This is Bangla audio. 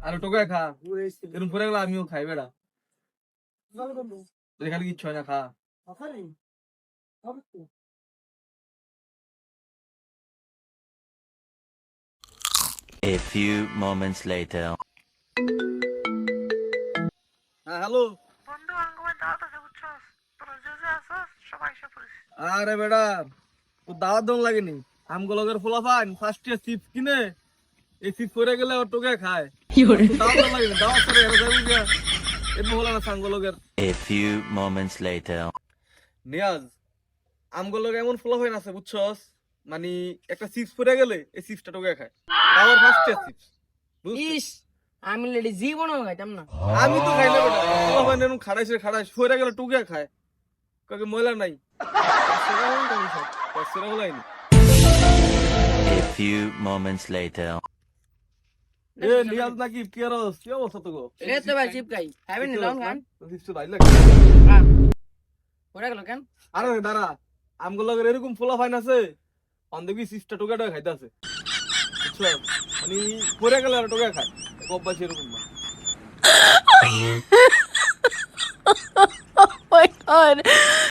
আর টোকা খা এরকম করে গেলে আমিও খাই বেড়া তুই খালি কিচ্ছু হয় না খা A few moments later. হ্যাঁ হ্যালো বন্ধু আঙ্গুমের দাওয়াত আছে বুঝছস তোরা যে যে আসস সবাই এসে পড়িস আরে বেড়া তোর দাওয়াত দম লাগেনি আমগো লগের ফোলাফান ফার্স্ট ইয়ার চিপস কিনে এই চিপস পরে গেলে ওর টোকে খায় দাওয়াত দম লাগেনি দাওয়াত করে এরা যাবো গিয়া এরকম হলো না সাঙ্গ লগের A few moments later. Niaz আমগো লগে এমন ফোলাফান আছে বুঝছস মানে একটা চিপস পরে গেলে এই চিপসটা টোকে খায় আবার ফার্স্ট ইয়ার চিপস ইস আমি লেডি জীবনও খাইতাম না। আমি তো খাইলে বেটা ফোলাফান এরকম খাড়াইছে পরে গেলে টোকে খায় কাকে ময়লা নাই সেরা হলাইনি A few moments later. এ নিয়াজ নাকি কেরস কি অবস্থা তো গো রে তো ভাই চিপ খাই খাবেন না লং খান চিপস ভাই লাগে ওরা গেল কেন আরে দাঁড়া আমগুলো লগের এরকম ফোলা ফাইন আছে অন্ধবি চিপসটা টোকা টোকা খাইতে আছে বুঝছো মানে পরে গেলে আর টোকা খায় অভ্যাস এরকম না Oh my god.